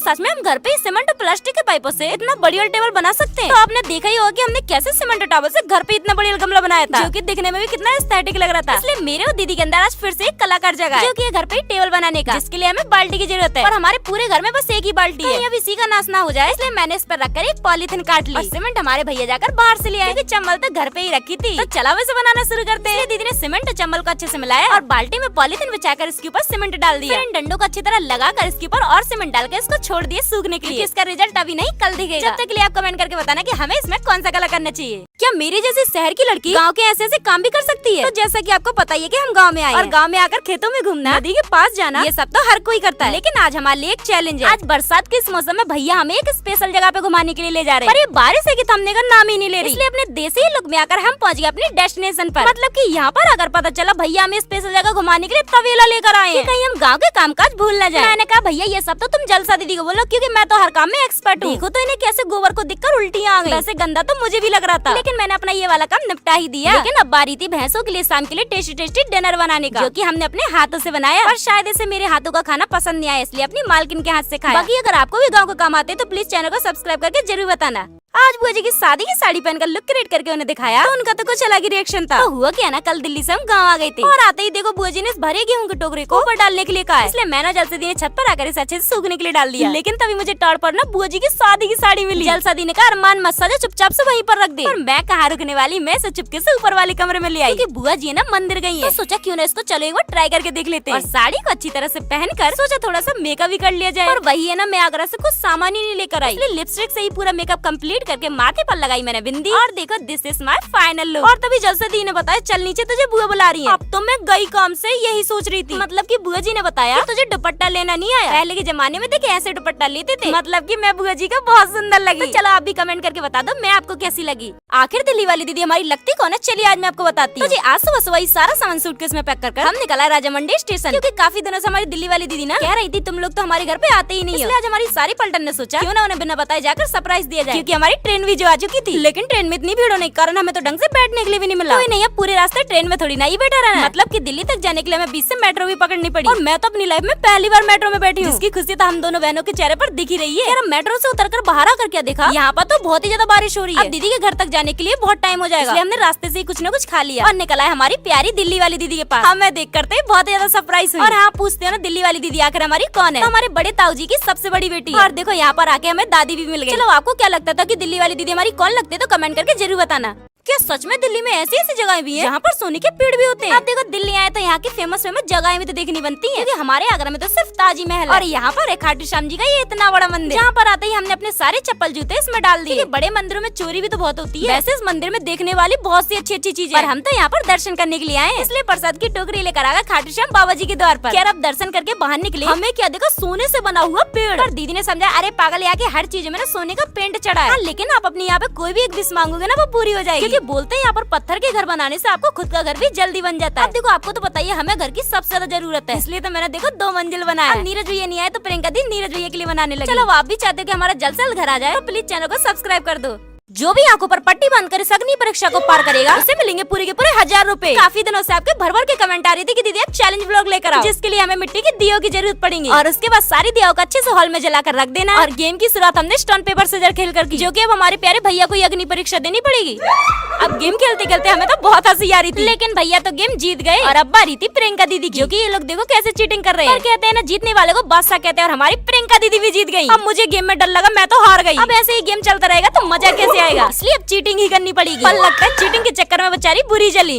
सच में हम घर पे ही सीमेंट और प्लास्टिक के पाइपों से इतना बढ़िया टेबल बना सकते हैं। तो आपने देखा ही होगा कि हमने कैसे सीमेंट और टॉवल से घर पे इतना बढ़िया गमला बनाया था, जो कि दिखने में भी कितना एस्थेटिक लग रहा था। इसलिए मेरे और दीदी के अंदर आज फिर से एक कलाकार जगह है, जो कि घर पे टेबल बनाने का, जिसके लिए हमें बाल्टी की जरूरत है। और हमारे पूरे घर में बस एक ही बाल्टी है, अब इसी का नाश ना हो जाए, इसलिए मैंने इस पर रखकर एक पॉलीथिन काट ली। सीमेंट हमारे भैया जाकर बाहर से ले आए, चम्बल तो घर पे ही रखी थी। तो चला वैसे बनाना शुरू करते हैं। दीदी ने सीमेंट और चम्बल को अच्छे से मिलाया और बाल्टी में पॉलीथिन बिछाकर इसके ऊपर सीमेंट डाल दिया। इन डंडों को अच्छी तरह लगाकर इसके ऊपर और सीमेंट डालकर इसको छोड़ दिए सूखने के लिए। इसका रिजल्ट अभी नहीं कल दिखेगा। जब तक के लिए आप कमेंट करके बताना कि हमें इसमें कौन सा कलर करना चाहिए। क्या मेरी जैसी शहर की लड़की गांव के ऐसे ऐसे काम भी कर सकती है? तो जैसा कि आपको पता ही है कि हम गांव में आए और गांव में आकर खेतों में घूमना, नदी के पास जाना, ये सब तो हर कोई करता है। लेकिन आज हमारे लिए एक चैलेंज है। आज बरसात के इस मौसम में भैया हमें एक स्पेशल जगह पे घुमाने के लिए ले जा रहे हैं, पर ये बारिश है कि थमने का नाम ही नहीं ले रही। इसलिए अपने देसी लुक में आकर हम पहुंच गए अपने डेस्टिनेशन पर। मतलब कि यहाँ पर अगर पता चला भैया हमें स्पेशल जगह घुमाने के लिए तवेला लेकर आए हैं, कहीं हम गाँव के कामकाज भूल न जाए। मैंने कहा भैया ये सब तो तुम जलसा दीदी को बोलो, क्योंकि मैं तो हर काम में एक्सपर्ट हूँ। देखो तो इन्हें कैसे गोबर को दिखकर उल्टियाँ आ गई। वैसे गंदा तो मुझे भी लग रहा था, लेकिन मैंने अपना ये वाला काम निपटा ही दिया। लेकिन अब बारी थी भैंसों के लिए शाम के लिए टेस्टी टेस्टी डिनर बनाने का, जो कि हमने अपने हाथों से बनाया। और शायद इसे मेरे हाथों का खाना पसंद नहीं आया, इसलिए अपनी मालकिन के हाथ से खाया। बाकी अगर आपको भी गाँव का काम आते तो प्लीज चैनल को सब्सक्राइब करके जरूर बताना। आज बुआ जी की शादी की साड़ी पहनकर लुक क्रिएट करके उन्हें दिखाया, तो उनका तो कुछ अलग ही रिएक्शन था। तो हुआ क्या ना, कल दिल्ली से हम गाँव आ गए थे और आते ही देखो बुआ जी ने इस भरे गेहूं के टोकरे को ऊपर डालने के लिए कहा है। इसलिए मैंने जलसा दी ने छत पर आकर इसे अच्छे से सूखने के लिए डाल दिया। लेकिन तभी मुझे टॉर पर ना बुआ जी की शादी की साड़ी मिली। जलसा दी ने कहा अरमान मत सजा, चुपचाप से वहीं पर रख दे। और मैं कहाँ रुकने वाली, मैं से चुपके से ऊपर वाले कमरे में ले आई, क्योंकि बुआ जी ना मंदिर गई है। तो सोचा क्यों ना इसको चलो एक बार ट्राई करके देख लेते हैं। और साड़ी को अच्छी तरह से पहनकर सोचा थोड़ा सा मेकअप भी कर लिया जाए। और वही है ना, मैं आगरा से कुछ सामान ही नहीं लेकर आई, इसलिए लिपस्टिक से ही पूरा मेकअप कंप्लीट करके माथे पर लगाई मैंने बिंदी। और देखो this is my final look. और तभी जलसा दी ने बताया चल नीचे तुझे बुआ बुला रही है। अब तो मैं गई काम से यही सोच रही थी, मतलब कि बुआ जी ने बताया कि तुझे दुपट्टा लेना नहीं आया। पहले के जमाने में देखे ऐसे दुपट्टा लेते थे, मतलब कि मैं बुआ जी को बहुत सुंदर लगी। तो चलो आप भी कमेंट करके बता दो मैं आपको कैसी लगी। आखिर दिल्ली वाली दीदी हमारी लगती कौन है, चलिए आज मैं आपको बताती हूँ। आज सुबह सुबह ही सारा सामान सूटकेस में पैक कर हम निकला राजामंडी स्टेशन, क्योंकि काफी दिनों से हमारी दिल्ली वाली दीदी ना कह रही थी तुम लोग तो हमारे घर पे आते ही नहीं हो। इसलिए आज हमारी सारी पलटन ने सोचा क्यों ना उन्हें बिना बताए जाकर सरप्राइज दिया जाए, क्योंकि हमारी ट्रेन भी जो आ चुकी थी। लेकिन ट्रेन में इतनी भीड़ होने के कारण हमें तो ढंग से बैठने के लिए भी नहीं मिला। कोई नहीं, अब पूरे रास्ते ट्रेन में थोड़ी ना ही बैठा रहना। मतलब कि दिल्ली तक जाने के लिए हमें 20 से मेट्रो भी पकड़नी पड़ी। और मैं तो अपनी लाइफ में पहली बार मेट्रो में बैठी हूँ, जिसकी खुशी तो हम दोनों बहनों के चेहरे पर दिख ही रही है। यार मेट्रो से उतरकर बाहर आकर क्या देखा, यहाँ पर तो बहुत ही ज्यादा बारिश हो रही है। अब दीदी के घर तक जाने के लिए बहुत टाइम हो जाएगा, इसलिए हमने रास्ते से ही कुछ न कुछ खा लिया और निकला है हमारी प्यारी दिल्ली वाली दीदी के पास। हमें देख करते बहुत ज्यादा सरप्राइज हुई। और हाँ पूछते हैं ना दिल्ली वाली दीदी आखिर हमारी कौन है, तो हमारे बड़े ताऊ जी की सबसे बड़ी बेटी है। और देखो यहाँ पर आके हमें दादी भी मिल गई। चलो आपको क्या लगता था कि दिल्ली वाली दीदी हमारी कौन लगती है, तो कमेंट करके जरूर बताना। क्या सच में दिल्ली में ऐसी ऐसी जगह भी है जहाँ पर सोने के पेड़ भी होते हैं? अब देखो दिल्ली आए तो यहाँ की फेमस जगह भी तो देखनी बनती है, क्योंकि हमारे आगरा में तो सिर्फ ताजी महल और यहाँ पर है खाटू श्याम जी का ये इतना बड़ा मंदिर, जहाँ पर आते ही हमने अपने सारे चप्पल जूते इसमें डाल दिए। बड़े मंदिरों में चोरी भी तो बहुत होती है, वैसे इस मंदिर में देखने वाली बहुत सी अच्छी अच्छी चीजें, और हम तो यहाँ पर दर्शन करने के लिए आए, इसलिए प्रसाद की टोकरी लेकर आ गए खाटू श्याम बाबा जी के द्वार पर। अब दर्शन करके बाहर निकले, हमें क्या देखा सोने से बना हुआ पेड़। और दीदी ने समझा अरे पागल यहाँ के हर चीज में ना सोने का पेंट चढ़ा है। लेकिन आप अपने यहाँ पे कोई भी एक विश मांगोगे ना वो पूरी हो जाएगी, क्योंकि बोलते हैं यहाँ पर पत्थर के घर बनाने से आपको खुद का घर भी जल्दी बन जाता है। अब देखो आपको तो पता ही है हमें घर की सबसे ज्यादा जरूरत है, इसलिए तो मैंने देखो 2 मंजिल बनाया। अब नीरज भैया नहीं आए तो प्रियंका दी नीरज भैया के लिए बनाने लगी। चलो आप भी चाहते हो कि हमारा जल्द से जल्द घर आ जाए, तो प्लीज चैनल को सब्सक्राइब कर दो। जो भी आंखों पर पट्टी बांधकर इस अग्नि परीक्षा को पार करेगा उसे मिलेंगे पूरे के पूरे 1000 रुपए। काफी दिनों से आपके भर भर के कमेंट आ रही थी कि दीदी आप चैलेंज व्लॉग लेकर आओ, जिसके लिए हमें मिट्टी के दियों की जरूरत पड़ेगी। और उसके बाद सारी दियों को अच्छे से हॉल में जलाकर रख देना। और गेम की शुरुआत हमने स्टोन पेपर सीजर खेल कर की, जो कि अब हमारे प्यारे भैया को अग्नि परीक्षा देनी पड़ेगी। अब गेम खेलते खेलते हमें तो बहुत हंसी आ रही थी, लेकिन भैया तो गेम जीत गए। और अब बारी थी प्रियंका दीदी की, जो कि ये लोग देखो कैसे चीटिंग कर रहे हैं। कहते हैं ना जीतने वाले को बादशाह कहते हैं, और हमारी प्रियंका दीदी भी जीत गई। अब मुझे गेम में डर लगा, मैं तो हार गई। अब ऐसे ही गेम चलता रहेगा तो मजा कैसे आएगा, इसलिए अब चीटिंग ही करनी पड़ेगी। पर लगता है चीटिंग के चक्कर में बेचारी बुरी जली।